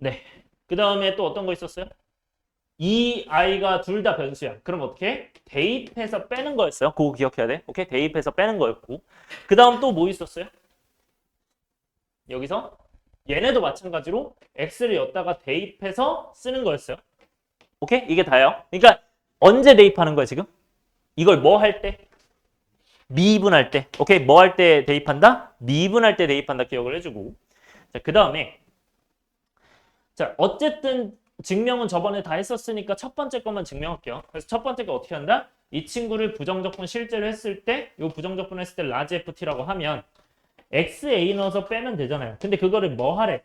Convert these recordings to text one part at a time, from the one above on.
네. 그 다음에 또 어떤 거 있었어요? 이 아이가 둘 다 변수야. 그럼 어떻게? 대입해서 빼는 거였어요. 그거 기억해야 돼. 오케이? 대입해서 빼는 거였고. 그 다음 또 뭐 있었어요? 여기서 얘네도 마찬가지로 x를 여기다가 대입해서 쓰는 거였어요. 오케이? 이게 다예요. 그러니까 언제 대입하는 거야, 지금? 이걸 뭐 할 때? 미분할 때. 오케이? 뭐 할 때 대입한다? 미분할 때 대입한다. 기억을 해주고. 자, 그 다음에 자, 어쨌든 증명은 저번에 다 했었으니까 첫 번째 것만 증명할게요. 그래서 첫 번째 거 어떻게 한다? 이 친구를 부정적분 실제로 했을 때, 이 부정적분 했을 때 라지 ft라고 하면 xa 넣어서 빼면 되잖아요. 근데 그거를 뭐 하래?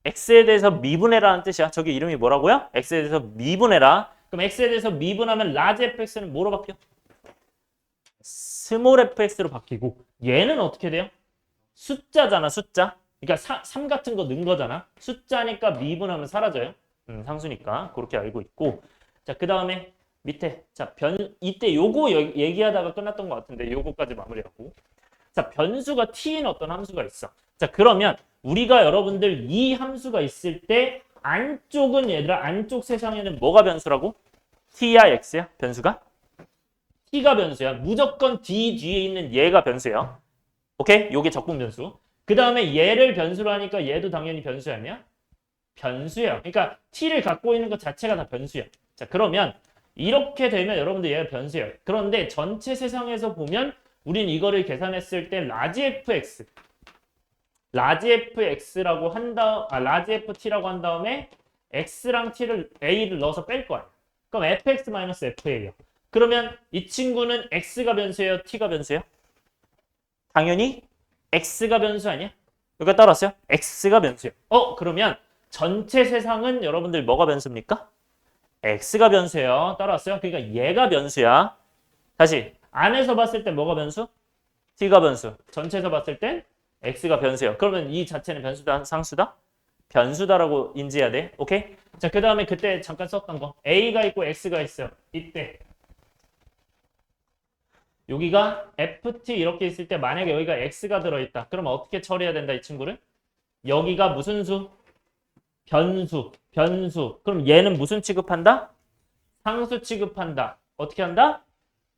x에 대해서 미분해라는 뜻이야. 저기 이름이 뭐라고요? x에 대해서 미분해라. 그럼 x에 대해서 미분하면 라지 fx는 뭐로 바뀌어? 스몰 fx로 바뀌고 얘는 어떻게 돼요? 숫자잖아, 숫자. 그러니까 3 같은 거 넣은 거잖아. 숫자니까 미분하면 사라져요. 상수니까. 그렇게 알고 있고. 자, 그 다음에 밑에. 자, 이때 요거 얘기하다가 끝났던 것 같은데 요거까지 마무리하고. 자, 변수가 t인 어떤 함수가 있어. 자, 그러면 우리가 여러분들 이 함수가 있을 때 안쪽은 얘들아, 안쪽 세상에는 뭐가 변수라고? t야, x야? 변수가? t가 변수야. 무조건 d 뒤에 있는 얘가 변수야. 오케이? 요게 적분 변수. 그 다음에 얘를 변수로 하니까 얘도 당연히 변수 아니야? 변수야. 그러니까 t를 갖고 있는 것 자체가 다 변수야. 자, 그러면 이렇게 되면 여러분들 얘가 변수예요. 그런데 전체 세상에서 보면 우린 이거를 계산했을 때 라지 fx 라지 fx라고 라지 ft라고 한 다음에 x랑 t를 a를 넣어서 뺄 거야. 그럼 fx-fa예요. 그러면 이 친구는 x가 변수예요, t가 변수예요? 당연히 x가 변수 아니야? 여기가 따라왔어요? x가 변수예요. 그러면 전체 세상은 여러분들 뭐가 변수입니까? x가 변수예요. 따라왔어요? 그러니까 얘가 변수야. 다시 안에서 봤을 때 뭐가 변수? t가 변수. 전체에서 봤을 땐 x가 변수예요. 그러면 이 자체는 변수다, 상수다? 변수다라고 인지해야 돼. 오케이? 자, 그 다음에 그때 잠깐 썼던 거. a가 있고 x가 있어요. 이때. 여기가 ft 이렇게 있을 때 만약에 여기가 x가 들어있다. 그러면 어떻게 처리해야 된다, 이 친구를? 여기가 무슨 수? 변수. 그럼 얘는 무슨 취급한다? 상수 취급한다. 어떻게 한다?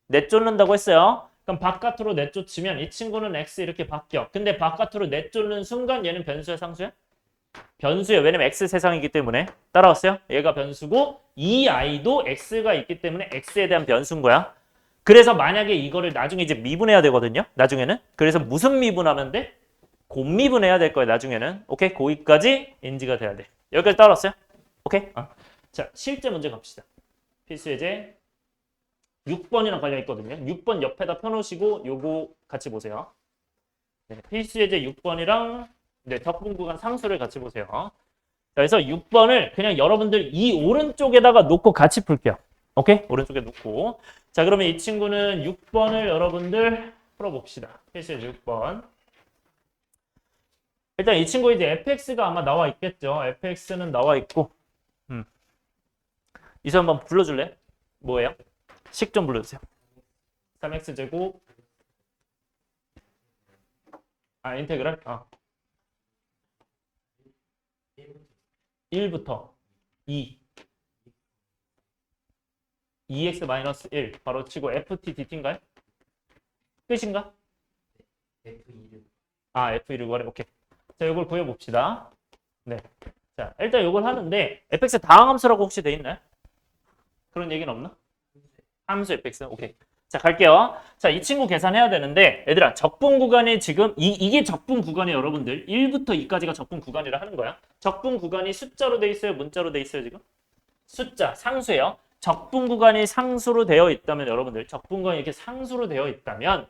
내쫓는다고 했어요. 그럼 바깥으로 내쫓으면 이 친구는 x 이렇게 바뀌어. 근데 바깥으로 내쫓는 순간 얘는 변수야, 상수야? 변수야. 왜냐면 x 세상이기 때문에. 따라왔어요? 얘가 변수고 이 아이도 x가 있기 때문에 x에 대한 변수인 거야. 그래서 만약에 이거를 나중에 이제 미분해야 되거든요. 나중에는. 그래서 무슨 미분하면 돼? 곱미분해야 될 거예요. 나중에는. 오케이? 거기까지 인지가 돼야 돼. 여기까지 따라왔어요? 오케이? 자, 실제 문제 갑시다. 필수 예제 6번이랑 관련 있거든요. 6번 옆에다 펴놓으시고 요거 같이 보세요. 네, 필수 예제 6번이랑 적분 구간 상수를 같이 보세요. 자, 그래서 6번을 그냥 여러분들 이 오른쪽에다가 놓고 같이 풀게요. 오케이? 오른쪽에 놓고. 자, 그러면 이 친구는 6번을 여러분들 풀어봅시다. 필수 예제 6번. 일단 이 친구 이제 fx가 아마 나와 있겠죠. fx는 나와 있고. 이수 한번 불러줄래? 뭐예요? 식 좀 불러주세요. 3x제곱 인테그랄? 1부터 2 2x-1 바로 치고 ft dt인가요? 끝인가? F1을 구하래. 오케이. 자, 이걸 구해봅시다. 네. 자, 일단 이걸 하는데 fx 다항함수라고 혹시 돼 있나요? 그런 얘기는 없나? 함수 fx. 오케이. 자, 갈게요. 자, 이 친구 계산해야 되는데 얘들아, 적분 구간이 지금 이게 적분 구간이 여러분들 1부터 2까지가 적분 구간이라 하는 거야. 적분 구간이 숫자로 돼 있어요? 문자로 돼 있어요, 지금? 숫자, 상수예요. 적분 구간이 상수로 되어 있다면 여러분들 적분 구간이 이렇게 상수로 되어 있다면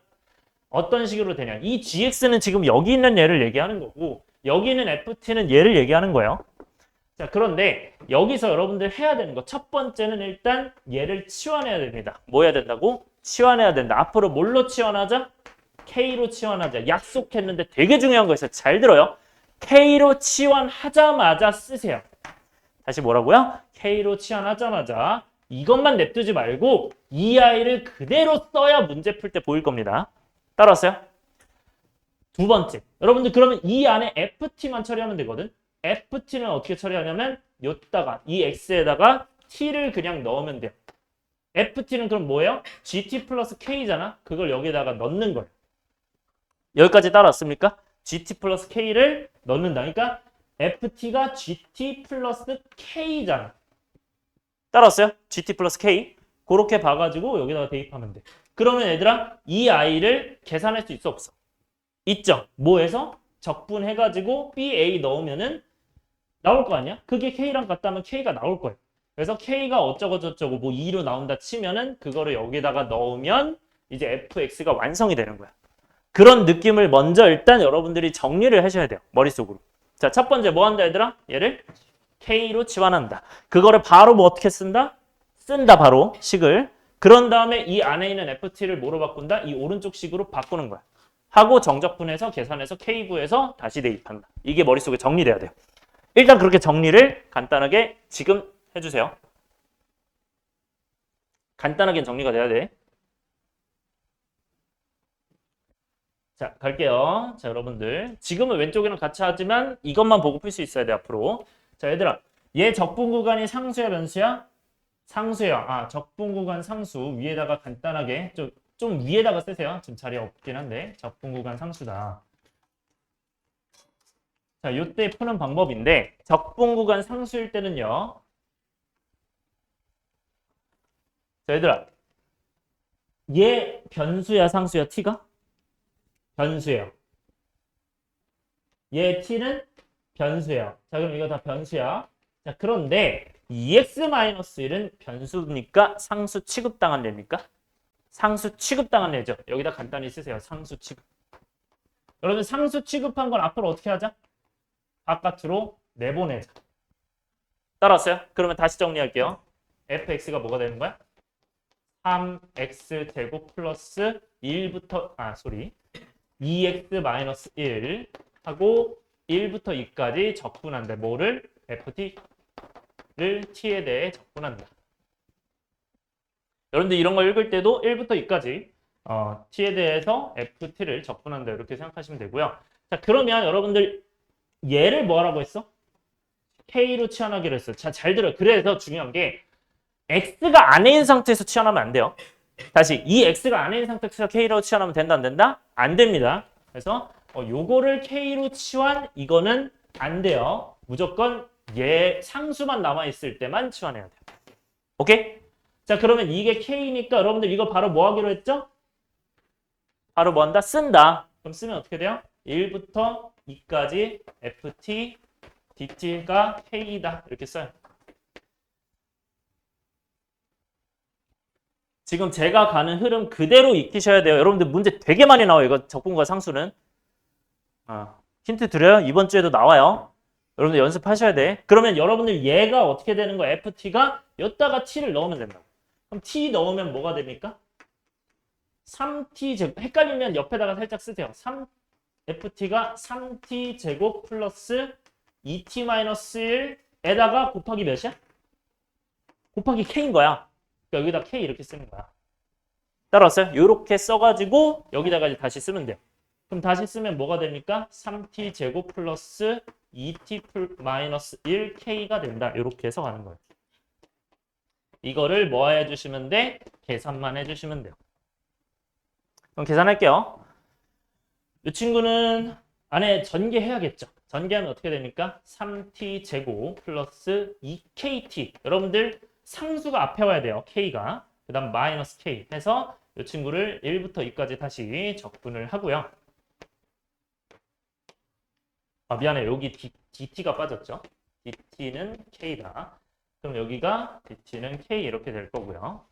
어떤 식으로 되냐? 이 gx는 지금 여기 있는 얘를 얘기하는 거고 여기 있는 ft는 얘를 얘기하는 거예요. 자, 그런데 여기서 여러분들 해야 되는 거 첫 번째는 일단 얘를 치환해야 됩니다. 뭐 해야 된다고? 치환해야 된다. 앞으로 뭘로 치환하자? K로 치환하자. 약속했는데 되게 중요한 거 있어요. 잘 들어요. K로 치환하자마자 쓰세요. 다시 뭐라고요? K로 치환하자마자 이것만 냅두지 말고 이 아이를 그대로 써야 문제 풀 때 보일 겁니다. 따라왔어요? 두 번째. 여러분들 그러면 이 안에 FT만 처리하면 되거든. ft는 어떻게 처리하냐면 요다가 이 x에다가 t를 그냥 넣으면 돼요. ft는 그럼 뭐예요? gt 플러스 k잖아. 그걸 여기다가 넣는 거예요. 여기까지 따라왔습니까? gt 플러스 k를 넣는다. 그러니까 ft가 gt 플러스 k잖아. 따라왔어요? gt 플러스 k. 그렇게 봐가지고 여기다가 대입하면 돼. 그러면 얘들아 이 i를 계산할 수 있어 없어? 있죠. 뭐해서? 적분해가지고 ba 넣으면은 나올 거 아니야? 그게 k랑 같다면 k가 나올 거예요. 그래서 k가 어쩌고 저쩌고 뭐 2로 나온다 치면은 그거를 여기다가 넣으면 이제 fx가 완성이 되는 거야. 그런 느낌을 먼저 일단 여러분들이 정리를 하셔야 돼요. 머릿속으로. 자, 첫 번째 뭐 한다 얘들아? 얘를 k로 치환한다. 그거를 바로 뭐 어떻게 쓴다? 쓴다 바로 식을. 그런 다음에 이 안에 있는 ft를 뭐로 바꾼다? 이 오른쪽 식으로 바꾸는 거야. 하고 정적분해서 계산해서 k 구해서 다시 대입한다. 이게 머릿속에 정리돼야 돼요. 일단 그렇게 정리를 간단하게 지금 해주세요. 간단하게 정리가 돼야 돼. 자, 갈게요. 자, 여러분들. 지금은 왼쪽이랑 같이 하지만 이것만 보고 풀 수 있어야 돼, 앞으로. 자, 얘들아. 얘 적분 구간이 상수야, 변수야? 상수야. 아, 적분 구간 상수. 위에다가 간단하게. 좀 위에다가 쓰세요. 지금 자리 없긴 한데. 적분 구간 상수다. 자, 요때 푸는 방법인데, 적분 구간 상수일 때는요. 자, 얘들아. 얘 변수야, 상수야, t가? 변수예요. 얘 t는 변수예요. 자, 그럼 이거 다 변수야. 자, 그런데 2x-1은 변수입니까? 상수 취급당한 례입니까? 상수 취급당한 례죠. 여기다 간단히 쓰세요. 상수 취급. 여러분 상수 취급한 걸 앞으로 어떻게 하자? 바깥으로 내보내자. 따라왔어요? 그러면 다시 정리할게요. fx가 뭐가 되는 거야? 3x 제곱 플러스 1부터 2x-1 하고 1부터 2까지 적분한다. 뭐를? ft를 t에 대해 적분한다. 여러분들 이런 거 읽을 때도 1부터 2까지 t에 대해서 ft를 적분한다. 이렇게 생각하시면 되고요. 자, 그러면 여러분들 얘를 뭐 하라고 했어? k로 치환하기로 했어. 자, 잘 들어요. 그래서 중요한 게 x가 안에 있는 상태에서 치환하면 안 돼요. 다시 이 x가 안에 있는 상태에서 k로 치환하면 된다 안 된다? 안 됩니다. 그래서 요거를 k로 치환 이거는 안 돼요. 무조건 얘 상수만 남아있을 때만 치환해야 돼요. 오케이? 자, 그러면 이게 k니까 여러분들 이거 바로 뭐 하기로 했죠? 바로 뭐 한다? 쓴다. 그럼 쓰면 어떻게 돼요? 1부터 2까지 ft dt가 k이다. 이렇게 써요. 지금 제가 가는 흐름 그대로 익히셔야 돼요. 여러분들 문제 되게 많이 나와요. 이거 적분과 상수는. 힌트 드려요. 이번 주에도 나와요. 여러분들 연습하셔야 돼. 그러면 여러분들 얘가 어떻게 되는 거야? ft가 여기다가 t를 넣으면 된다. 그럼 t 넣으면 뭐가 됩니까? 3t 제곱. 헷갈리면 옆에다가 살짝 쓰세요. ft가 3t 제곱 플러스 2t-1에다가 곱하기 몇이야? 곱하기 k인 거야. 그러니까 여기다 k 이렇게 쓰는 거야. 따라왔어요? 이렇게 써가지고 여기다가 이제 다시 쓰면 돼요. 그럼 다시 쓰면 뭐가 됩니까? 3t 제곱 플러스 2t-1k가 된다. 이렇게 해서 가는 거예요. 이거를 뭐 해주시면 돼? 계산만 해주시면 돼요. 그럼 계산할게요. 이 친구는 안에 전개해야겠죠. 전개하면 어떻게 됩니까? 3t 제곱 플러스 2kt. 여러분들 상수가 앞에 와야 돼요. k가. 그 다음 마이너스 k 해서 이 친구를 1부터 2까지 다시 적분을 하고요. 미안해. 여기 dt가 빠졌죠. dt는 k다. 그럼 여기가 dt는 k 이렇게 될 거고요.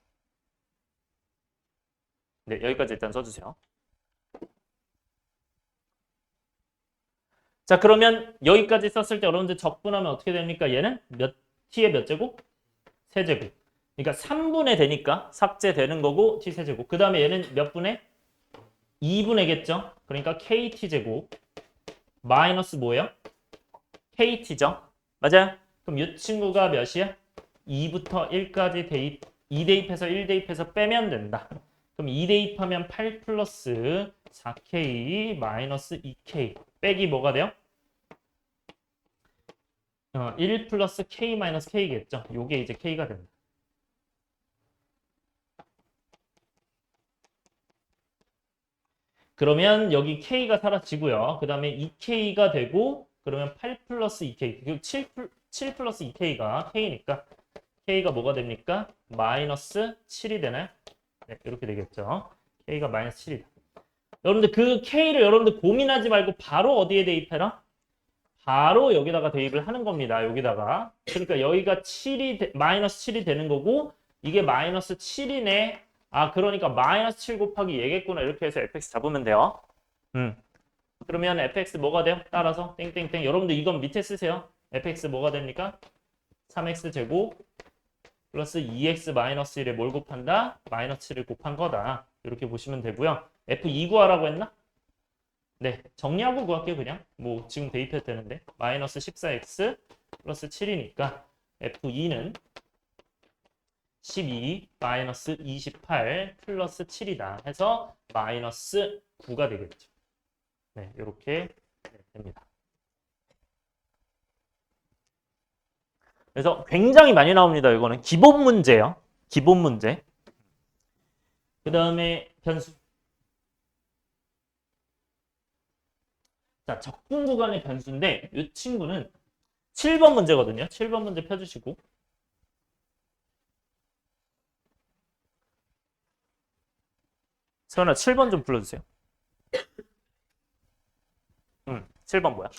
네, 여기까지 일단 써주세요. 자, 그러면 여기까지 썼을 때 여러분들 적분하면 어떻게 됩니까? 얘는 t의 몇 제곱? 세제곱. 그러니까 3분의 되니까 삭제되는 거고 t 세제곱. 그 다음에 얘는 몇 분의? 2분의겠죠? 그러니까 kt제곱 마이너스 뭐예요? kt죠? 맞아요? 그럼 이 친구가 몇이야? 2부터 1까지 2대입해서 1대입해서 빼면 된다. 그럼 2대입하면 8 플러스 4k 마이너스 2k 빼기 뭐가 돼요? 1 플러스 k 마이너스 k겠죠. 요게 이제 k가 됩니다. 그러면 여기 k가 사라지고요. 그 다음에 2k가 되고 그러면 8 플러스 2k, 7 플러스 2k가 k니까 k가 뭐가 됩니까? 마이너스 7이 되나요? 네, 이렇게 되겠죠. k가 마이너스 7이다. 여러분들 그 k를 여러분들 고민하지 말고 바로 어디에 대입해라? 바로 여기다가 대입을 하는 겁니다. 여기다가. 그러니까 여기가 마이너스 7이 되는 거고 이게 마이너스 7이네. 아, 그러니까 마이너스 7 곱하기 얘겠구나. 이렇게 해서 fx 잡으면 돼요. 그러면 fx 뭐가 돼요? 따라서 땡땡땡. 여러분들 이건 밑에 쓰세요. fx 뭐가 됩니까? 3x 제곱 플러스 2x 마이너스 1에 뭘 곱한다? 마이너스 7을 곱한 거다. 이렇게 보시면 되고요. f2 구하라고 했나? 네, 정리하고 구할게요. 그냥 뭐 지금 대입해도 되는데 마이너스 14x 플러스 7이니까 f2는 12 마이너스 28 플러스 7이다 해서 마이너스 9가 되겠죠. 네, 이렇게 됩니다. 그래서 굉장히 많이 나옵니다. 이거는 기본 문제예요. 기본 문제. 그 다음에 변수. 자, 적분 구간의 변수인데 이 친구는 7번 문제거든요. 7번 문제 펴주시고. 세연아 7번 좀 불러주세요. 7번 뭐야?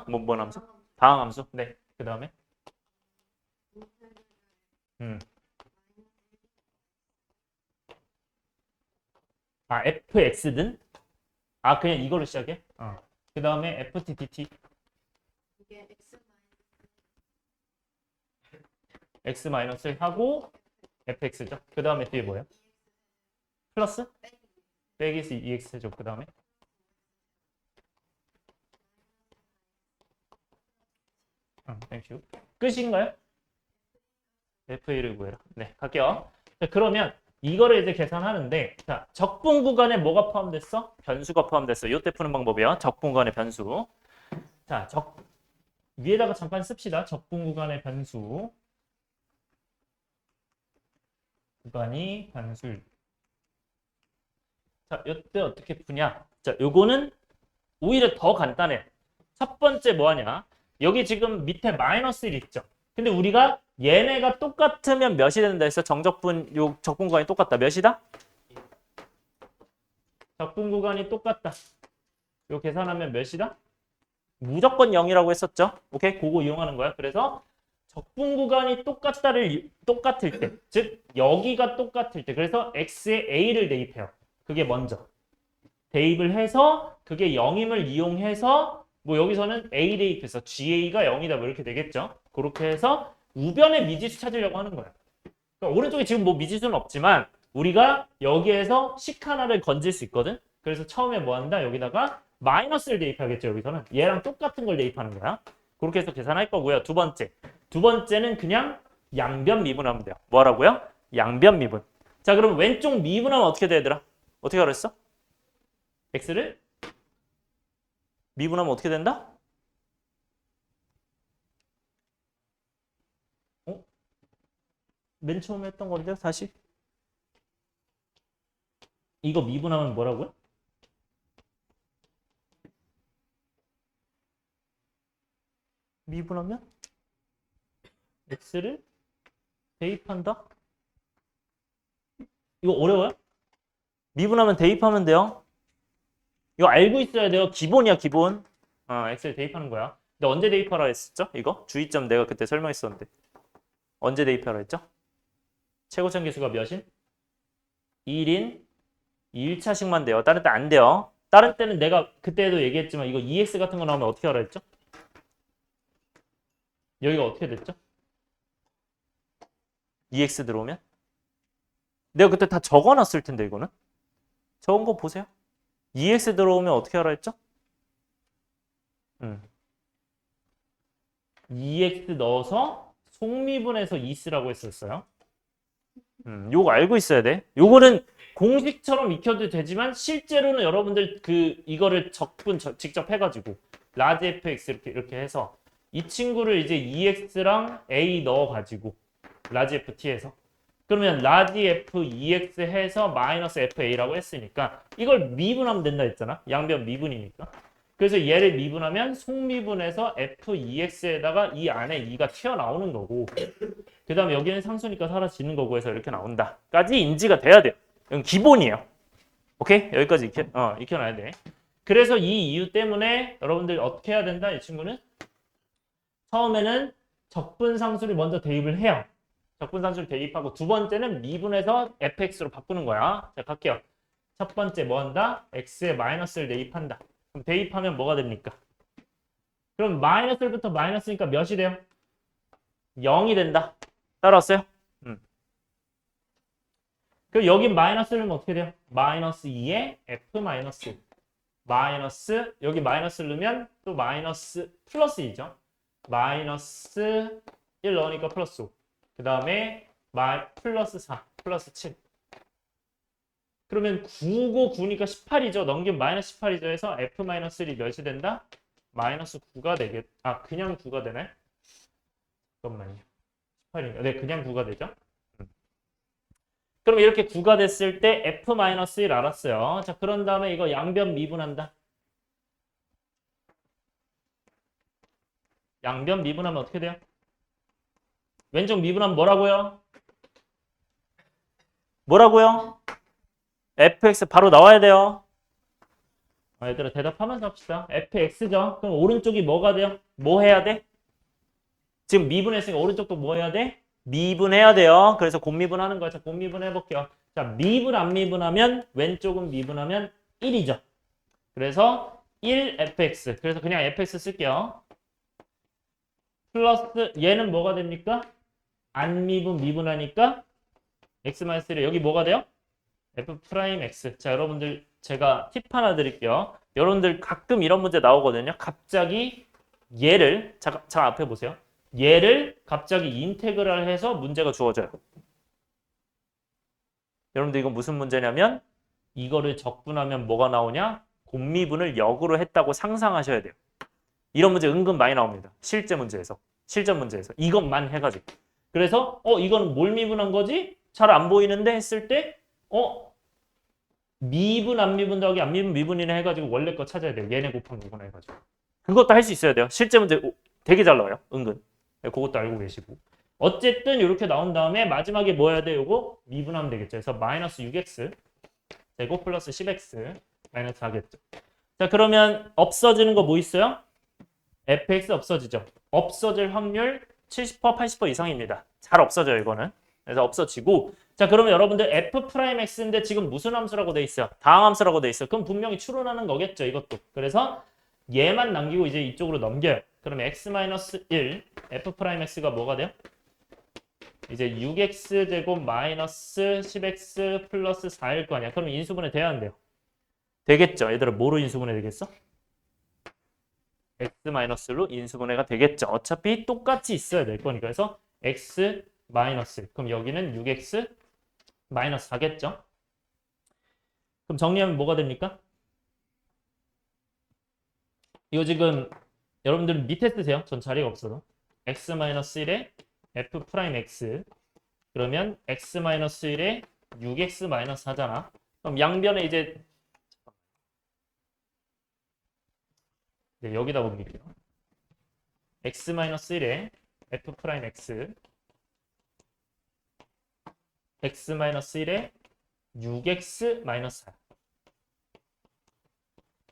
뭔 함수? 다항 함수? 네. 그 다음에? fx든? 그냥 이걸로 시작해? 그 다음에 ftdt. 이게 x 마이너스를 하고 fx죠. 그 다음에 뒤에 뭐예요? 플러스? 빼기에서 2x죠. 그 다음에? 땡큐. 끝인가요? FA를 구해라. 네, 갈게요. 자, 그러면 이거를 이제 계산하는데, 자, 적분 구간에 뭐가 포함됐어? 변수가 포함됐어. 요때 푸는 방법이요. 적분 구간의 변수. 자, 위에다가 잠깐 씁시다. 적분 구간의 변수. 구간이 변수. 자, 요때 어떻게 푸냐? 자, 요거는 오히려 더 간단해. 첫 번째 뭐 하냐? 여기 지금 밑에 마이너스 1 있죠? 근데 우리가 얘네가 똑같으면 몇이 된다 했어? 요 적분 구간이 똑같다. 몇이다? 적분 구간이 똑같다. 요 계산하면 몇이다? 무조건 0이라고 했었죠? 오케이? 그거 이용하는 거야. 그래서 적분 구간이 똑같을 때, 즉 여기가 똑같을 때, 그래서 x에 a를 대입해요. 그게 먼저. 대입을 해서 그게 0임을 이용해서 뭐 여기서는 a 대입해서 ga가 0이다 뭐 이렇게 되겠죠. 그렇게 해서 우변의 미지수 찾으려고 하는 거야. 그러니까 오른쪽에 지금 뭐 미지수는 없지만 우리가 여기에서 식 하나를 건질 수 있거든. 그래서 처음에 뭐 한다? 여기다가 마이너스를 대입하겠죠. 여기서는 얘랑 똑같은 걸 대입하는 거야. 그렇게 해서 계산할 거고요. 두 번째는 그냥 양변 미분하면 돼요. 뭐 하라고요? 양변 미분. 자, 그럼 왼쪽 미분하면 어떻게 돼, 얘들아? 어떻게 알았어? x를 미분하면 어떻게 된다? 맨 처음에 했던 건데요. 다시. 이거 미분하면 뭐라고요? 미분하면 x를 대입한다? 이거 어려워요? 미분하면 대입하면 돼요. 이거 알고 있어야 돼요. 기본이야, 기본. x를 대입하는 거야. 근데 언제 대입하라 했었죠? 이거? 주의점 내가 그때 설명했었는데. 언제 대입하라 했죠? 최고점 계수가 몇인? 1인 2일차식만 돼요. 다른 때 안 돼요. 다른 때는 내가 그때도 얘기했지만 이거 EX 같은 거 나오면 어떻게 하라 했죠? 여기가 어떻게 됐죠? EX 들어오면? 내가 그때 다 적어놨을 텐데 이거는? 적은 거 보세요. EX 들어오면 어떻게 하라 했죠? EX 넣어서 속미분해서 2 쓰라고 했었어요. 요거 알고 있어야 돼. 요거는 공식처럼 익혀도 되지만 실제로는 여러분들 이거를 적분 직접 해가지고 라지 fx 이렇게 해서 이 친구를 이제 ex랑 a 넣어가지고 라지 ft에서 그러면 라지 f ex 해서 마이너스 fa라고 했으니까 이걸 미분하면 된다 했잖아. 양변 미분이니까. 그래서 얘를 미분하면 속미분해서 f ex에다가 이 안에 2가 튀어나오는 거고 그 다음에 여기는 상수니까 사라지는 거고 해서 이렇게 나온다. 까지 인지가 돼야 돼요. 이건 기본이에요. 오케이? 여기까지 익혀놔야 돼. 그래서 이 이유 때문에 여러분들 어떻게 해야 된다? 이 친구는 처음에는 적분상수를 먼저 대입을 해요. 적분상수를 대입하고 두 번째는 미분해서 fx로 바꾸는 거야. 자, 갈게요. 첫 번째 뭐 한다? x에 마이너스를 대입한다. 그럼 대입하면 뭐가 됩니까? 그럼 마이너스 1부터 마이너스니까 몇이 돼요? 0이 된다. 따라왔어요? 그럼 여기 마이너스를 넣으면 어떻게 돼요? 마이너스 2에 f 마이너스 마이너스 여기 마이너스를 넣으면 또 마이너스 플러스 2죠. 마이너스 1 넣으니까 플러스 5. 그 다음에 플러스 4 플러스 7. 그러면 9고 9니까 18이죠. 넘기면 마이너스 18이죠. 해서 f 마이너스 1이 몇이 된다? 마이너스 9가 되겠. 그냥 9가 되네. 잠깐만요. 18인가? 네, 그냥 9가 되죠. 그럼 이렇게 9가 됐을 때 f-1 알았어요. 자, 그런 다음에 이거 양변 미분한다. 양변 미분하면 어떻게 돼요? 왼쪽 미분하면 뭐라고요? 뭐라고요? fx 바로 나와야 돼요. 얘들아 대답하면서 합시다. fx죠. 그럼 오른쪽이 뭐가 돼요? 뭐 해야 돼? 지금 미분했으니까 오른쪽도 뭐 해야 돼? 미분해야 돼요. 그래서 곱미분하는 거야. 자, 곱미분 해볼게요. 자, 미분 안 미분하면 왼쪽은 미분하면 1이죠. 그래서 1fx. 그래서 그냥 fx 쓸게요. 플러스 얘는 뭐가 됩니까? 안 미분하니까 x-1 여기 뭐가 돼요? f'(x). 자, 여러분들 제가 팁 하나 드릴게요. 여러분들 가끔 이런 문제 나오거든요. 갑자기 얘를 잠깐 앞에 보세요. 얘를 갑자기 인테그랄 해서 문제가 주어져요. 여러분들 이건 무슨 문제냐면 이거를 적분하면 뭐가 나오냐? 곱미분을 역으로 했다고 상상하셔야 돼요. 이런 문제 은근 많이 나옵니다. 실제 문제에서. 실전 문제에서. 이것만 해가지고. 그래서 이거는 뭘 미분한 거지? 잘 안 보이는데 했을 때 미분 안 미분 더하기 안 미분 미분이네 해가지고 원래 거 찾아야 돼요. 얘네 곱한 거구나 해가지고. 그것도 할 수 있어야 돼요. 실제 문제 되게 잘 나와요. 은근. 그것도 알고 계시고. 어쨌든 이렇게 나온 다음에 마지막에 뭐 해야 돼? 요거 미분하면 되겠죠. 그래서 마이너스 6x 제곱 플러스 10x 마이너스 4겠죠. 자, 그러면 없어지는 거 뭐 있어요? fx 없어지죠. 없어질 확률 70% 80% 이상입니다. 잘 없어져요 이거는. 그래서 없어지고 자, 그러면 여러분들 f'x인데 지금 무슨 함수라고 돼 있어요? 다항함수라고 돼 있어요. 그럼 분명히 추론하는 거겠죠 이것도. 그래서 얘만 남기고 이제 이쪽으로 넘겨요. 그러면 x-1 f'x가 뭐가 돼요? 이제 6x 제곱 마이너스 10x 플러스 4일 거 아니야. 그럼 인수분해 돼야 한대요. 되겠죠? 얘들아 뭐로 인수분해 되겠어? x-로 인수분해가 되겠죠. 어차피 똑같이 있어야 될 거니까. 그래서 x 마이너스. 그럼 여기는 6x 마이너스 4겠죠? 그럼 정리하면 뭐가 됩니까? 이거 지금 여러분들은 밑에 쓰세요. 전 자리가 없어서. x-1에 f'x 그러면 x-1에 6x 마이너스 4잖아. 그럼 양변에 이제 여기다 옮길게요. x-1에 f'x x-1에 6x 마이너스 4.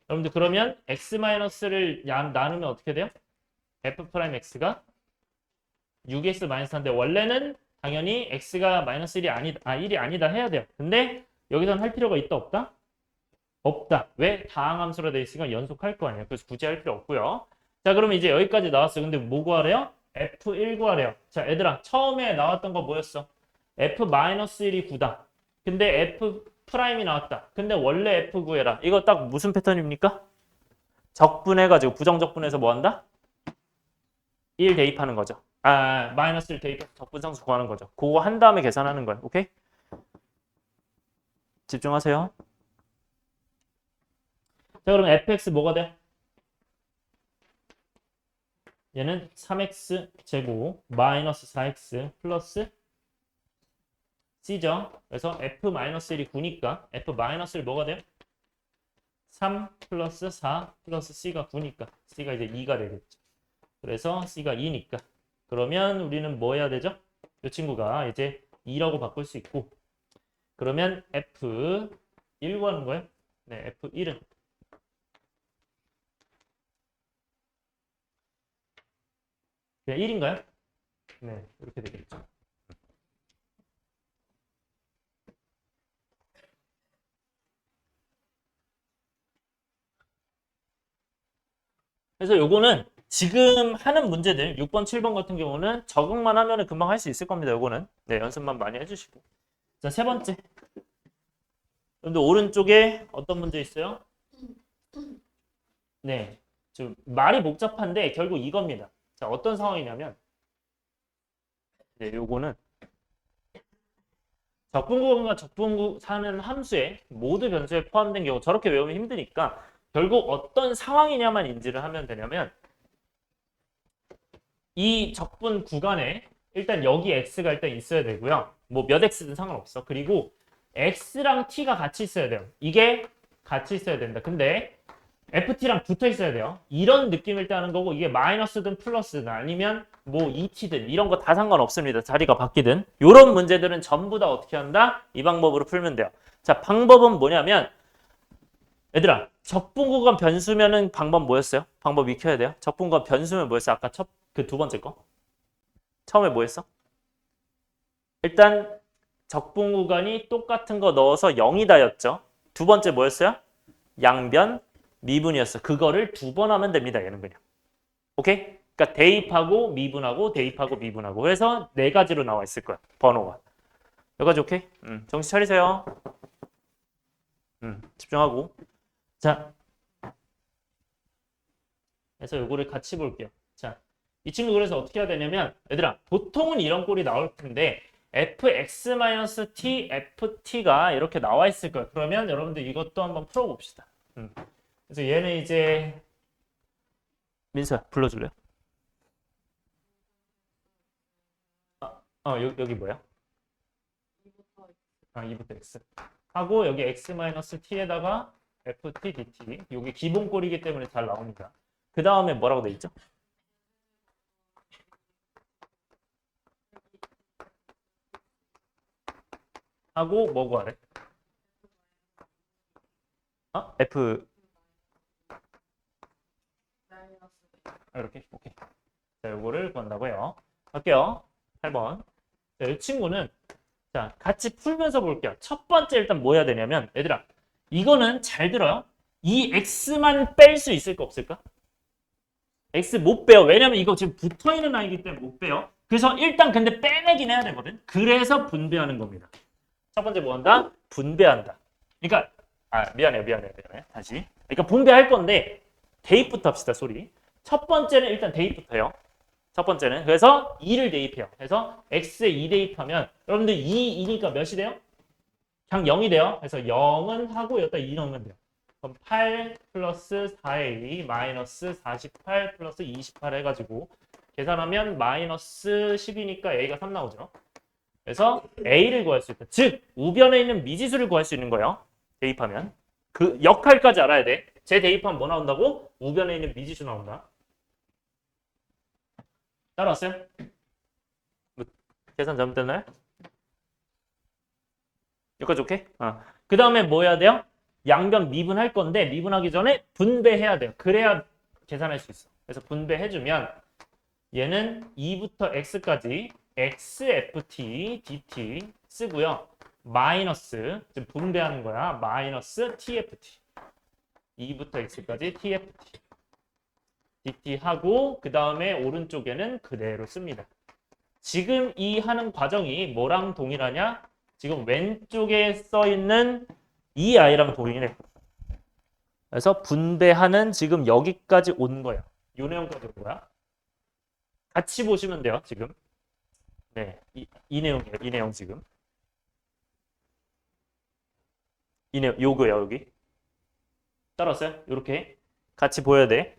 여러분들 그러면 x-를 나누면 어떻게 돼요? f'x가 6x 마이너스 4인데 원래는 당연히 x가 마이너스 1이 아니다, 1이 아니다 해야 돼요. 근데 여기서는 할 필요가 있다 없다? 없다. 왜? 다항함수로 되어 있으니까 연속할 거 아니에요. 그래서 굳이 할 필요 없고요. 자, 그러면 이제 여기까지 나왔어요. 근데 뭐 구하래요? f1 구하래요. 자, 얘들아 처음에 나왔던 거 뭐였어? f-1이 9다. 근데 f'이 나왔다. 근데 원래 f 구해라. 이거 딱 무슨 패턴입니까? 적분해가지고 부정적분해서 뭐 한다? 1 대입하는 거죠. 마이너스 1 대입해서 적분상수 구하는 거죠. 그거 한 다음에 계산하는 거예요. 오케이? 집중하세요. 자, 그럼 fx 뭐가 돼? 얘는 3x 제곱 마이너스 4x 플러스 c죠. 그래서 f-1이 9니까 f-1를 뭐가 돼요? 3 플러스 4 플러스 c가 9니까 c가 이제 2가 되겠죠. 그래서 c가 2니까 그러면 우리는 뭐 해야 되죠? 이 친구가 이제 2라고 바꿀 수 있고 그러면 f1 구하는 거예요? 네, f1은 그냥 1인가요? 네, 이렇게 되겠죠. 그래서 요거는 지금 하는 문제들 6번, 7번 같은 경우는 적응만 하면 금방 할 수 있을 겁니다. 요거는 네, 연습만 많이 해주시고. 자, 세 번째. 여러분들 오른쪽에 어떤 문제 있어요? 네, 좀 말이 복잡한데 결국 이겁니다. 자, 어떤 상황이냐면 네, 요거는 적분구간과 적분구 사는 함수에 모두 변수에 포함된 경우 저렇게 외우면 힘드니까 결국 어떤 상황이냐만 인지를 하면 되냐면 이 적분 구간에 일단 여기 x가 일단 있어야 되고요. 뭐 몇 x든 상관없어. 그리고 x랑 t가 같이 있어야 돼요. 이게 같이 있어야 된다. 근데 ft랑 붙어 있어야 돼요. 이런 느낌일 때 하는 거고 이게 마이너스든 플러스든 아니면 뭐 2t든 이런 거 다 상관없습니다. 자리가 바뀌든. 이런 문제들은 전부 다 어떻게 한다? 이 방법으로 풀면 돼요. 자, 방법은 뭐냐면 얘들아, 적분구간 변수면은 방법 뭐였어요? 방법 익혀야 돼요. 적분구간 변수면 뭐였어? 아까 그 두 번째 거. 처음에 뭐였어? 일단 적분구간이 똑같은 거 넣어서 0이다였죠. 두 번째 뭐였어요? 양변 미분이었어. 그거를 두 번 하면 됩니다. 얘는 그냥. 오케이? 그러니까 대입하고 미분하고 대입하고 미분하고 그래서 네 가지로 나와 있을 거야. 번호가. 여기까지 오케이? 정신 차리세요. 집중하고. 자, 그래서 요거를 같이 볼게요. 자, 이 친구 그래서 어떻게 해야 되냐면 얘들아 보통은 이런 꼴이 나올 텐데 fx-t, ft가 이렇게 나와 있을 거예요. 그러면 여러분들 이것도 한번 풀어봅시다. 그래서 얘는 이제 민수야 불러줄래요? 여기 뭐야? 2부터 x 하고 여기 x-t에다가 ft, dt 여기 기본 꼴이기 때문에 잘 나옵니다. 그 다음에 뭐라고 돼 있죠? 하고 뭐 구하래? f 이렇게 오케이. 자, 요거를 구한다고요. 갈게요. 8번. 자, 이 친구는 자, 같이 풀면서 볼게요. 첫 번째 일단 뭐 해야 되냐면 얘들아 이거는 잘 들어요. 이 x만 뺄 수 있을까 없을까? x 못 빼요. 왜냐면 이거 지금 붙어있는 아이기 때문에 못 빼요. 그래서 일단 근데 빼내긴 해야 되거든. 그래서 분배하는 겁니다. 첫 번째 뭐 한다? 분배한다. 그러니까 미안해요. 다시. 그러니까 분배할 건데 대입부터 합시다. 소리. 첫 번째는 일단 대입부터요. 첫 번째는 그래서 2를 대입해요. 그래서 x에 2 대입하면 여러분들 2이니까 몇이 돼요? 그냥 0이 돼요. 그래서 0은 하고 여기다 2 넣으면 돼요. 그럼 8 플러스 4a 마이너스 48 플러스 28 해가지고 계산하면 마이너스 10이니까 a가 3 나오죠. 그래서 a를 구할 수 있다. 즉 우변에 있는 미지수를 구할 수 있는 거예요. 대입하면. 그 역할까지 알아야 돼. 제 대입하면 뭐 나온다고? 우변에 있는 미지수 나온다. 따라왔어요? 뭐, 계산 잘못됐나요? 여기까지 오케이? 그 다음에 뭐 해야 돼요? 양변 미분할 건데 미분하기 전에 분배해야 돼요. 그래야 계산할 수 있어. 그래서 분배해주면 얘는 2부터 x까지 xft dt 쓰고요. 마이너스 지금 분배하는 거야. 마이너스 tft 2부터 x까지 tft dt 하고 그 다음에 오른쪽에는 그대로 씁니다. 지금 이 하는 과정이 뭐랑 동일하냐? 지금 왼쪽에 써 있는 이 아이랑 동일해. 그래서 분배하는 지금 여기까지 온 거야. 요 내용까지 온 거야. 같이 보시면 돼요. 지금. 네, 이 내용이에요. 이 내용 지금. 이 내용 요거예요. 여기. 따라왔어요? 이렇게 같이 보여야 돼.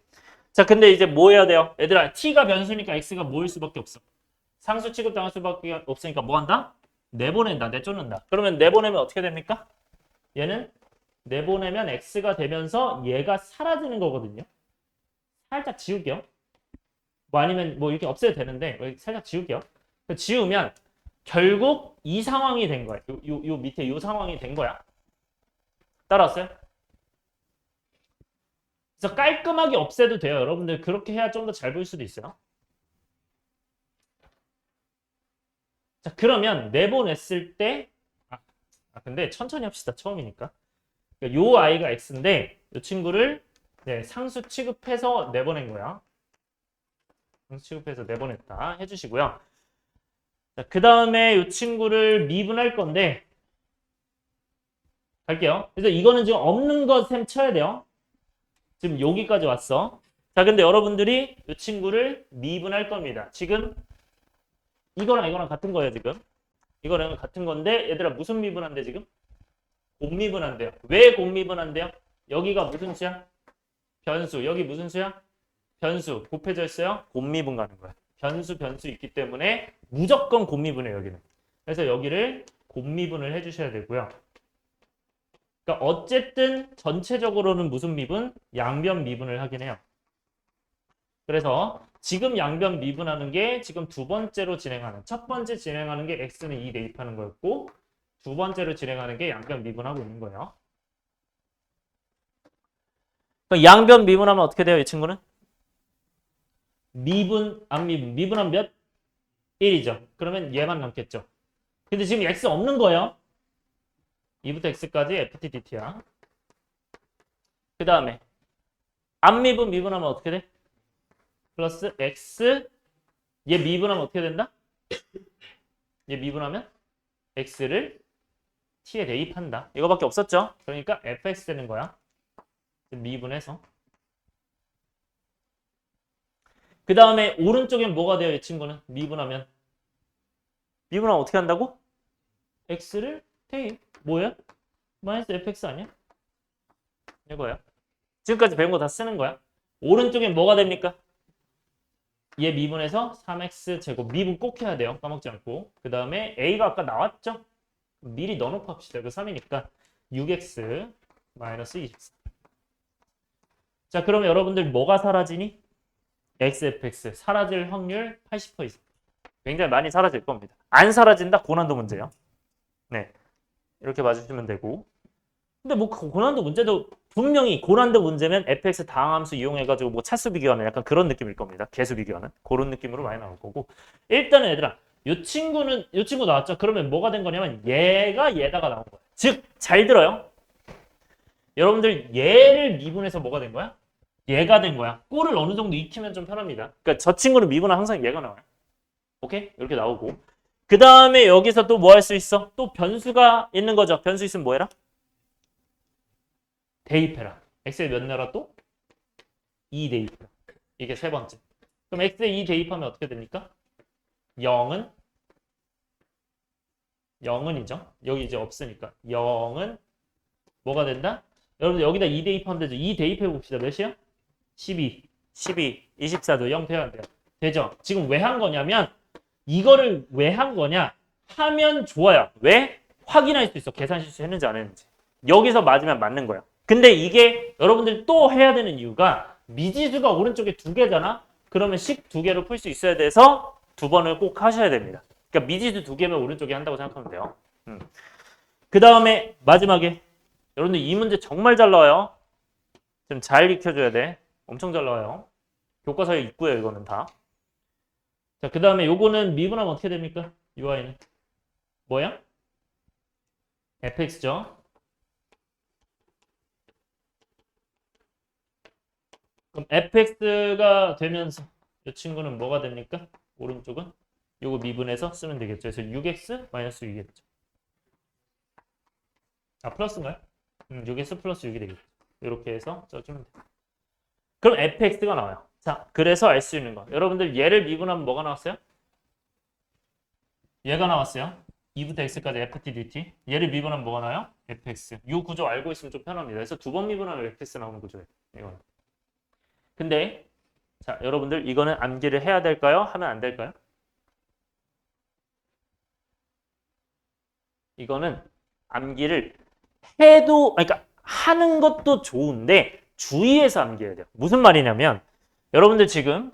자, 근데 이제 뭐 해야 돼요? 얘들아, t가 변수니까 x가 뭐일 수밖에 없어. 상수 취급당할 수밖에 없으니까 뭐 한다? 내보낸다, 내쫓는다. 그러면 내보내면 어떻게 됩니까? 얘는 내보내면 x가 되면서 얘가 사라지는 거거든요. 살짝 지울게요. 뭐 아니면 뭐 이렇게 없애도 되는데 살짝 지울게요. 지우면 결국 이 상황이 된 거야. 요 밑에 요 상황이 된 거야. 따라왔어요? 그래서 깔끔하게 없애도 돼요. 여러분들 그렇게 해야 좀 더 잘 보일 수도 있어요. 자, 그러면 내보냈을 때 근데 천천히 합시다. 처음이니까. 그러니까 요 아이가 x인데 이 친구를 네, 상수 취급해서 내보낸 거야. 상수 취급해서 내보냈다 해주시고요. 그 다음에 이 친구를 미분할 건데 갈게요. 그래서 이거는 지금 없는 것 셈 쳐야 돼요. 지금 여기까지 왔어. 자, 근데 여러분들이 이 친구를 미분할 겁니다. 지금 이거랑 이거랑 같은 거예요, 지금. 이거랑 같은 건데 얘들아 무슨 미분한대 지금? 곱미분한대요. 왜 곱미분한대요? 여기가 무슨 수야? 변수. 여기 무슨 수야? 변수. 곱해져 있어요? 곱미분 가는 거야. 변수 있기 때문에 무조건 곱미분해요, 여기는. 그래서 여기를 곱미분을 해주셔야 되고요. 그러니까 어쨌든 전체적으로는 무슨 미분? 양변 미분을 하긴 해요. 그래서 지금 양변 미분하는 게 지금 두 번째로 진행하는 첫 번째 진행하는 게 x는 2 대입하는 거였고 두 번째로 진행하는 게 양변 미분하고 있는 거예요. 그럼 양변 미분하면 어떻게 돼요, 이 친구는? 미분, 안 미분. 미분하면 몇? 1이죠. 그러면 얘만 남겠죠. 근데 지금 x 없는 거예요. 2부터 x까지 ft dt야. 그 다음에 안 미분 미분하면 어떻게 돼? 플러스 x 얘 미분하면 어떻게 된다? 얘 미분하면 x를 t에 대입한다. 이거밖에 없었죠? 그러니까 fx 되는 거야. 미분해서. 그 다음에 오른쪽엔 뭐가 돼요? 이 친구는 미분하면 어떻게 한다고? x를 대입. 뭐야? 마이너스 fx 아니야? 이거야. 지금까지 배운 거 다 쓰는 거야. 오른쪽엔 뭐가 됩니까? 얘 미분해서 3x 제곱. 미분 꼭 해야 돼요. 까먹지 않고. 그 다음에 a가 아까 나왔죠? 미리 넣어놓고 합시다. 그 3이니까 6x 마이너스 24. 자, 그러면 여러분들 뭐가 사라지니? xfx 사라질 확률 80% 이상. 굉장히 많이 사라질 겁니다. 안 사라진다? 고난도 문제요. 네, 이렇게 봐주시면 되고. 근데 뭐 고난도 문제도 분명히 고난도 문제면 fx 다항함수 이용해가지고 뭐 차수 비교하는 약간 그런 느낌일 겁니다. 개수 비교하는 그런 느낌으로 많이 나올 거고. 일단은 얘들아, 이 친구 나왔죠? 그러면 뭐가 된 거냐면 얘가 얘다가 나온 거야. 즉, 잘 들어요. 여러분들 얘를 미분해서 뭐가 된 거야? 얘가 된 거야. 꼴을 어느 정도 익히면 좀 편합니다. 그러니까 저 친구는 미분은 항상 얘가 나와요. 오케이? 이렇게 나오고. 그 다음에 여기서 또 뭐 할 수 있어? 또 변수가 있는 거죠. 변수 있으면 뭐 해라? 대입해라. x에 몇 내라 또? 2 대입해라. 이게 세 번째. 그럼 x에 2 대입하면 어떻게 됩니까? 0은 0은이죠. 여기 이제 없으니까 0은 뭐가 된다? 여러분들 여기다 2 대입하면 되죠. 2 대입해 봅시다. 몇이야? 12, 24도 0 돼야 돼요. 되죠? 지금 왜 한 거냐면 이거를 왜 한 거냐? 하면 좋아요. 왜? 확인할 수 있어. 계산 실수했는지 안 했는지. 여기서 맞으면 맞는 거야. 근데 이게 여러분들 또 해야 되는 이유가 미지수가 오른쪽에 2개잖아? 그러면 식 2개로 풀 수 있어야 돼서 2번을 꼭 하셔야 됩니다. 그러니까 미지수 2개면 오른쪽에 한다고 생각하면 돼요. 그 다음에 마지막에 여러분들 이 문제 정말 잘 나와요. 좀 잘 익혀줘야 돼. 엄청 잘 나와요. 교과서에 있고요. 이거는 다. 자, 그 다음에 요거는 미분하면 어떻게 됩니까? UI는 뭐야? fx죠. 그럼 fx가 되면서 이 친구는 뭐가 됩니까? 오른쪽은 요거 미분해서 쓰면 되겠죠. 그래서 6x 마이너스 6이겠죠. 아, 플러스인가요? 6x 플러스 6이 되겠죠. 이렇게 해서 써주면 돼요. 그럼 fx가 나와요. 자, 그래서 알 수 있는 거. 여러분들 얘를 미분하면 뭐가 나왔어요? 얘가 나왔어요. 2부터 x까지 ft dt. 얘를 미분하면 뭐가 나와요? fx. 이 구조 알고 있으면 좀 편합니다. 그래서 2번 미분하면 fx 나오는 구조예요. 이거는. 근데 자, 여러분들 이거는 암기를 해야 될까요? 하면 안 될까요? 이거는 암기를 해도, 그러니까 하는 것도 좋은데 주의해서 암기해야 돼요. 무슨 말이냐면 여러분들 지금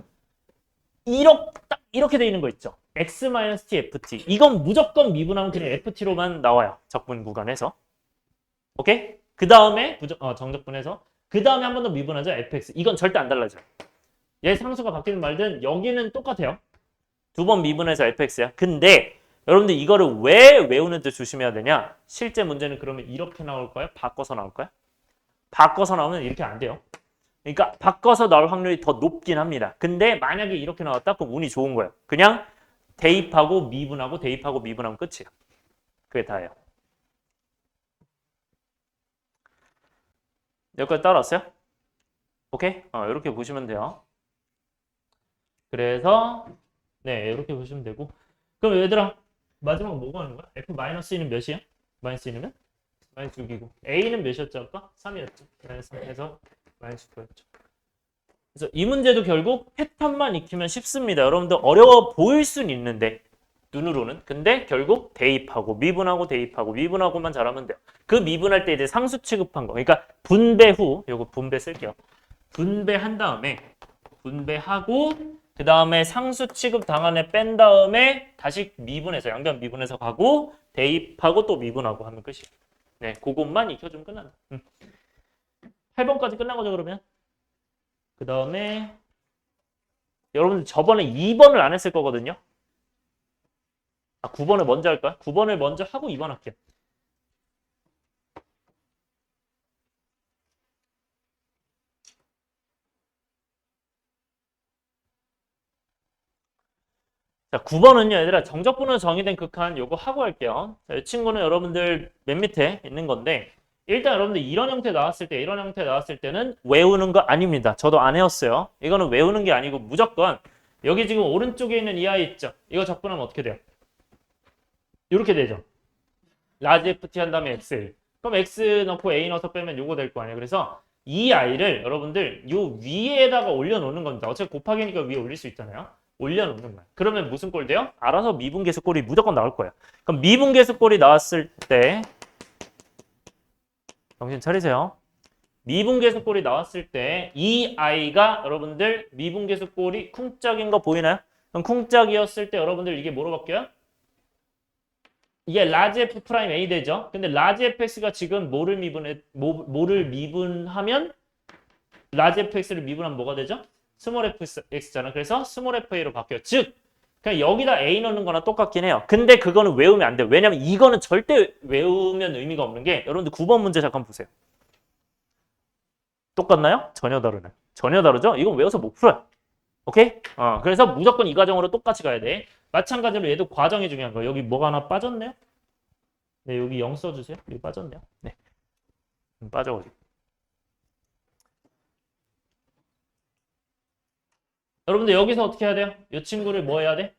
딱 이렇게 돼 있는 거 있죠. x-t, ft. 이건 무조건 미분하면 그냥 ft로만 나와요. 적분 구간에서. 오케이? 그 다음에 정적분에서 그 다음에 한 번 더 미분하죠. fx. 이건 절대 안 달라져요. 얘 상수가 바뀌는 말든 여기는 똑같아요. 두 번 미분해서 fx야. 근데 여러분들 이거를 왜 외우는데 조심해야 되냐? 실제 문제는 그러면 이렇게 나올까요? 바꿔서 나올까요? 바꿔서 나오면 이렇게 안 돼요. 그러니까 바꿔서 나올 확률이 더 높긴 합니다. 근데 만약에 이렇게 나왔다? 그럼 운이 좋은 거예요. 그냥 대입하고 미분하고 대입하고 미분하면 끝이에요. 그게 다예요. 여기까지 따라왔어요? 오케이? 이렇게 보시면 돼요. 그래서 네, 이렇게 보시면 되고. 그럼 얘들아, 마지막 뭐가 하는 거야? f-1는 몇이야? -1면? -6이고. a는 몇이었죠 아까? 3이었죠. -3에서 -9였죠. 그래서 이 문제도 결국 패턴만 익히면 쉽습니다. 여러분들 어려워 보일 수는 있는데 눈으로는. 근데 결국 대입하고 미분하고 대입하고 미분하고만 잘하면 돼요. 그 미분할 때 이제 상수 취급한 거. 그러니까 분배 후, 요거 분배 쓸게요. 분배한 다음에 분배하고 그 다음에 상수 취급 당한에 뺀 다음에 다시 미분해서 양변 미분해서 가고 대입하고 또 미분하고 하면 끝이에요. 네, 그것만 익혀주면 끝난다. 8번까지 끝난 거죠 그러면? 그 다음에 여러분들 저번에 2번을 안 했을 거거든요. 9번을 먼저 할까요? 9번을 먼저 하고 2번 할게요. 자, 9번은요, 얘들아, 정적분으로 정의된 극한 요거 하고 할게요. 자, 이 친구는 여러분들 맨 밑에 있는 건데, 일단 여러분들 이런 형태 나왔을 때는 외우는 거 아닙니다. 저도 안 해왔어요. 이거는 외우는 게 아니고 무조건 여기 지금 오른쪽에 있는 이 아이 있죠? 이거 적분하면 어떻게 돼요? 이렇게 되죠. 라지 ft 한 다음에 x. 그럼 x 넣고 a 넣어서 빼면 요거 될 거 아니에요. 그래서 이 아이를 여러분들 요 위에다가 올려놓는 겁니다. 어차피 곱하기니까 위에 올릴 수 있잖아요. 올려놓는 거야. 그러면 무슨 꼴 돼요? 알아서 미분계수꼴이 무조건 나올 거예요. 그럼 미분계수꼴이 나왔을 때 정신 차리세요. 미분계수꼴이 나왔을 때 이 아이가 여러분들 미분계수꼴이 쿵짝인 거 보이나요? 그럼 쿵짝이었을 때 여러분들 이게 뭐로 바뀌어요? 이게 라지 f 프라임 a 되죠. 근데 라지 fx가 지금 뭐를 미분하면 라지 fx를 미분하면 뭐가 되죠? 스몰 fx잖아. 그래서 스몰 fa로 바뀌어요. 즉 그냥 여기다 a 넣는 거나 똑같긴 해요. 근데 그거는 외우면 안 돼요. 왜냐면 이거는 절대 외우면 의미가 없는 게 여러분들 9번 문제 잠깐 보세요. 똑같나요? 전혀 다르네. 전혀 다르죠? 이건 외워서 못 풀어요. 오케이? 그래서 무조건 이 과정으로 똑같이 가야 돼. 마찬가지로 얘도 과정이 중요한 거예요. 여기 뭐가 하나 빠졌네요? 네, 여기 0 써주세요. 여기 빠졌네요. 네. 빠져가지고. 여러분들 여기서 어떻게 해야 돼요? 이 친구를 뭐 해야 돼?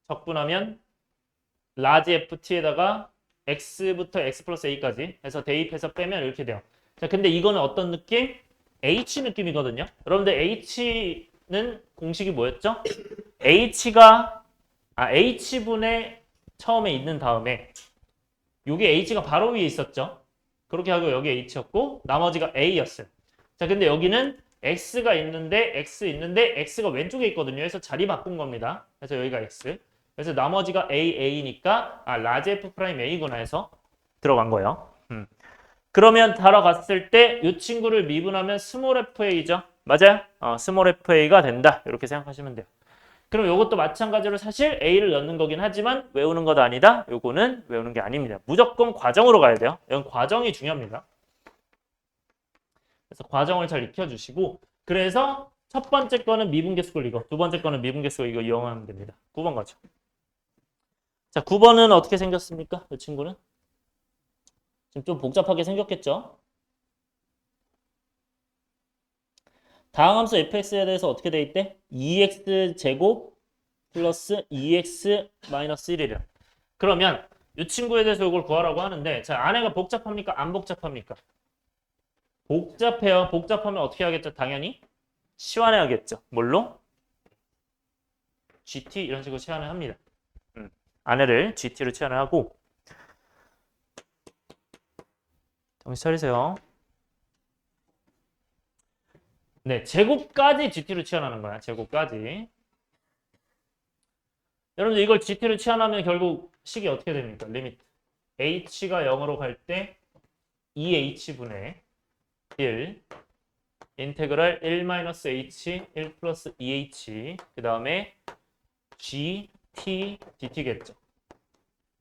적분하면 라지 ft에다가 x부터 x 플러스 a까지 해서 대입해서 빼면 이렇게 돼요. 자, 근데 이거는 어떤 느낌? h 느낌이거든요. 여러분들 h는 공식이 뭐였죠? h분의 처음에 있는 다음에 여기 h가 바로 위에 있었죠. 그렇게 하고 여기 h였고 나머지가 a였어요. 자, 근데 여기는 x가 있는데 x가 왼쪽에 있거든요. 그래서 자리 바꾼 겁니다. 그래서 여기가 x. 그래서 나머지가 a니까 라지 f 프라임 a구나 해서 들어간 거예요. 그러면 달아갔을 때 이 친구를 미분하면 스몰 fa죠. 맞아요? 스몰 fa가 된다. 이렇게 생각하시면 돼요. 그럼 이것도 마찬가지로 사실 a를 넣는 거긴 하지만 외우는 것 아니다. 요거는 외우는 게 아닙니다. 무조건 과정으로 가야 돼요. 이건 과정이 중요합니다. 그래서 과정을 잘 익혀주시고 그래서 첫 번째 거는 미분계수꼴 이거, 두 번째 거는 미분계수꼴 이거 이용하면 됩니다. 9번 가죠. 자, 9번은 어떻게 생겼습니까? 이 친구는? 지금 좀 복잡하게 생겼겠죠? 다항 함수 fx에 대해서 어떻게 돼 있대? 2x 제곱 플러스 2x 마이너스 1이래요. 그러면 이 친구에 대해서 이걸 구하라고 하는데 자, 안에가 복잡합니까? 안 복잡합니까? 복잡해요. 복잡하면 어떻게 하겠죠? 당연히 치환해야겠죠. 뭘로? GT 이런 식으로 치환을 합니다. 안에를 GT로 치환을 하고 정신 차리세요. 네, 제곱까지 GT로 치환하는 거야. 제곱까지. 여러분들 이걸 GT로 치환하면 결국 식이 어떻게 됩니까? 리미트 h가 0으로 갈 때 2h분의 1 인테그랄 1-h 1 플러스 2h 그 다음에 gt dt겠죠.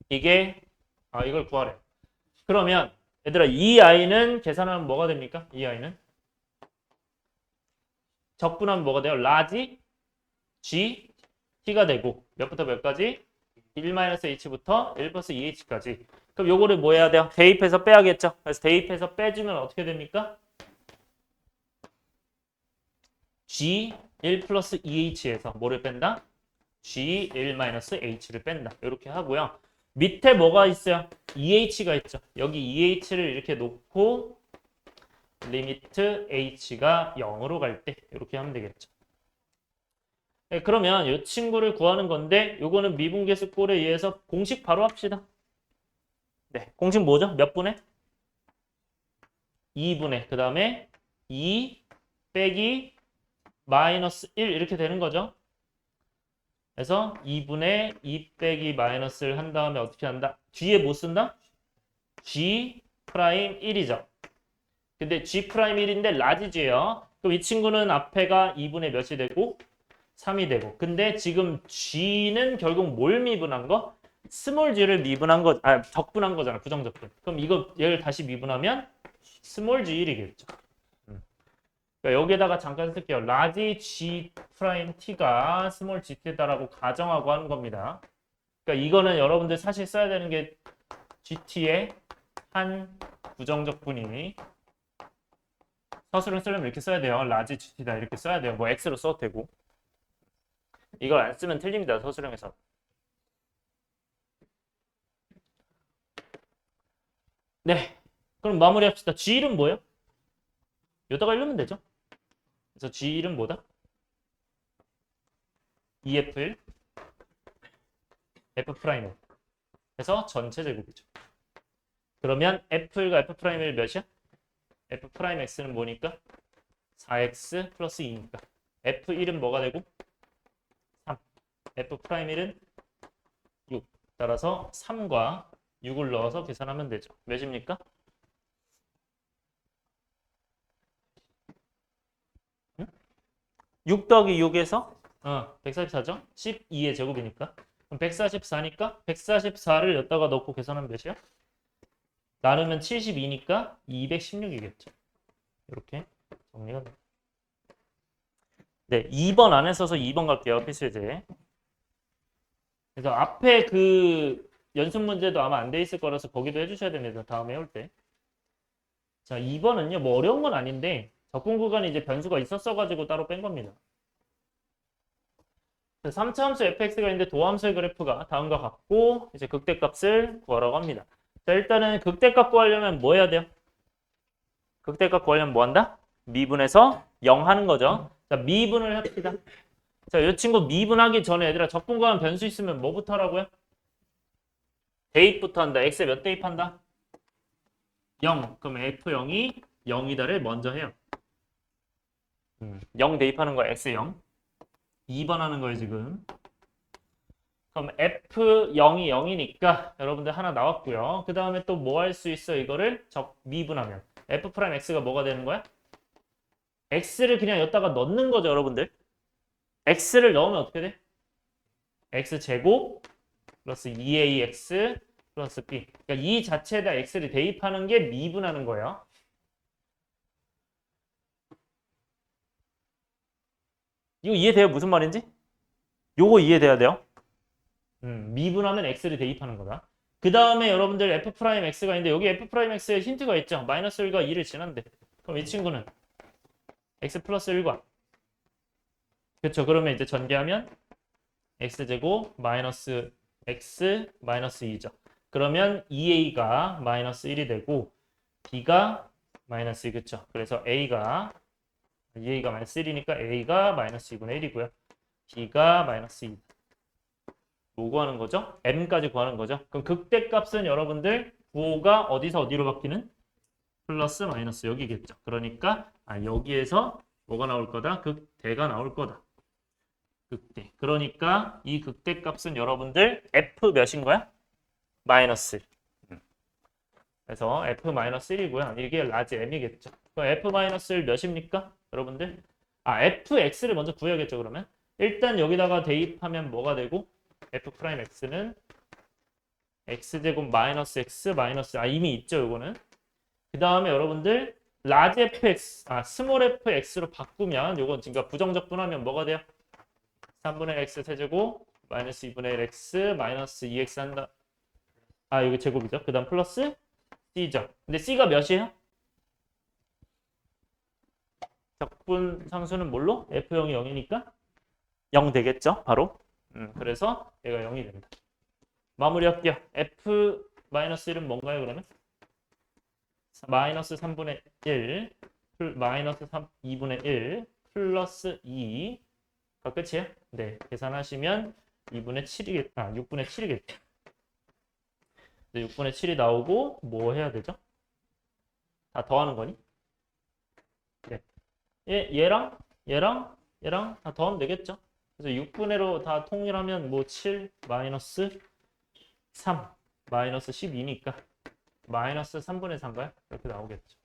이게 이걸 구하래. 그러면 얘들아 이 i는 계산하면 뭐가 됩니까? 이 i는 적분하면 뭐가 돼요? 라지 g t가 되고 몇부터 몇까지? 1-h부터 1 플러스 2h까지. 그럼 요거를 뭐 해야 돼요? 대입해서 빼야겠죠. 그래서 대입해서 빼주면 어떻게 됩니까? g 1 플러스 2h에서 뭐를 뺀다? g 1-h를 뺀다. 이렇게 하고요. 밑에 뭐가 있어요? 2h가 있죠. 여기 2h를 이렇게 놓고 리미트 h가 0으로 갈 때 이렇게 하면 되겠죠. 네, 그러면 이 친구를 구하는 건데 요거는 미분계수 꼴에 의해서 공식 바로 합시다. 네, 공식 뭐죠? 몇 분의? 2분의 그 다음에 2 빼기 마이너스 1 이렇게 되는 거죠. 그래서 2분의 2 빼기 마이너스를 한 다음에 어떻게 한다? 뒤에 뭐 쓴다? g 프라임 1이죠. 근데 g 프라임 1인데 라지지예요. 그럼 이 친구는 앞에가 2분의 몇이 되고 3이 되고. 근데 지금 g는 결국 뭘 미분한 거? 스몰 g를 미분한 거, 적분한 거잖아. 부정적분. 그럼 이거 얘를 다시 미분하면 스몰 g1이겠죠. 그러니까 여기에다가 잠깐 쓸게요. 라지 g 프라임 t가 스몰 gt다라고 가정하고 하는 겁니다. 그러니까 이거는 여러분들 사실 써야 되는 게 gt의 한 부정적분이 서술을 쓰려면 이렇게 써야 돼요. 라지 gt다 이렇게 써야 돼요. 뭐 x로 써도 되고. 이걸 안 쓰면 틀립니다. 서술형에서. 네. 그럼 마무리합시다. G1은 뭐예요? 여기다가 읽으면 되죠. 그래서 G1은 뭐다? EF1 F'1 그래서 전체 제곱이죠. 그러면 F1과 F'1 몇이야? F'X는 뭐니까? 4X 플러스 2니까 F1은 뭐가 되고? 3 F'1은 6 따라서 3과 6을 넣어서 계산하면 되죠. 몇입니까? 6 더하기 6에서 144죠? 12의 제곱이니까. 그럼 144니까 144를 여기다가 넣고 계산하면 몇이야? 나누면 72니까 216이겠죠. 이렇게 정리가 됩니다. 네, 2번 안에 써서 2번 갈게요. 필수예제. 그래서 앞에 그 연습 문제도 아마 안 돼 있을 거라서 거기도 해주셔야 됩니다. 다음에 해올 때. 자, 2번은요. 뭐 어려운 건 아닌데 적분 구간에 이제 변수가 있었어가지고 따로 뺀 겁니다. 3차 함수 fx가 있는데 도함수의 그래프가 다음과 같고 이제 극대값을 구하라고 합니다. 자, 일단은 극대값 구하려면 뭐 해야 돼요? 극대값 구하려면 뭐 한다? 미분해서 0 하는 거죠. 자, 미분을 합시다. 자, 이 친구 미분하기 전에 얘들아 적분 구간 변수 있으면 뭐부터 하라고요? 대입부터 한다. x에 몇 대입한다? 0. 그럼 f0이 0이다를 먼저 해요. 0 대입하는 거야. x에 0. 2번 하는 거예요, 지금. 그럼 f0이 0이니까 여러분들 하나 나왔고요. 그 다음에 또 뭐 할 수 있어? 이거를 미분하면 f'x가 뭐가 되는 거야? x를 그냥 여기다가 넣는 거죠, 여러분들. x를 넣으면 어떻게 돼? x제곱 플러스 2ax 플러스 b. 그러니까 이 자체에다 x를 대입하는 게 미분하는 거예요. 이거 이해돼요? 무슨 말인지? 요거 이해돼야 돼요. 미분하면 x를 대입하는 거다. 그 다음에 여러분들 f'x가 있는데 여기 f'x에 힌트가 있죠. 마이너스 1과 2를 지난데. 그럼 이 친구는 x 플러스 1과 그렇죠. 그러면 이제 전개하면 x제곱 마이너스 x 마이너스 2죠. 그러면 2a가 마이너스 1이 되고 b가 마이너스 2, 그렇죠. 그래서 a가 2a가 마이너스 1이니까 a가 마이너스 2분의 1이고요. b가 마이너스 2. 뭐 구하는 거죠? m까지 구하는 거죠. 그럼 극대값은 여러분들 9호가 어디서 어디로 바뀌는? 플러스 마이너스 여기겠죠. 그러니까 여기에서 뭐가 나올 거다? 극대가 나올 거다. 극대. 그러니까 이 극대값은 여러분들 f 몇인 거야? 마이너스 1. 그래서 f-1이고요. 이게 라지 m이겠죠. 그럼 f-1 몇입니까? 여러분들? fx를 먼저 구해야겠죠, 그러면. 일단 여기다가 대입하면 뭐가 되고 f'x는 x제곱 마이너스 x 마이너스 이미 있죠, 요거는. 그 다음에 여러분들 라지 fx, 스몰 fx로 바꾸면 요건 지금 부정적 분하면 뭐가 돼요? 3분의 x 세제곱 마이너스 2분의 1 x 마이너스 2x 한다. 여기 제곱이죠. 그 다음 플러스 c죠. 근데 c가 몇이에요? 적분 상수는 뭘로? f0이 0이니까 0 되겠죠? 바로. 그래서 얘가 0이 된다. 마무리할게요. f-1은 뭔가요, 그러면? 마이너스 3분의 1, 마이너스 2분의 1, 플러스 2가 끝이에요? 네. 계산하시면 2분의 7이겠다. 6분의 7이겠다. 네, 6분의 7이 나오고 뭐 해야 되죠? 다 더하는 거니? 네. 얘랑 다 더하면 되겠죠? 그래서 6분의 1로 다 통일하면 뭐 7 마이너스 3 마이너스 12니까 마이너스 3분의 4인가요? 이렇게 나오겠죠.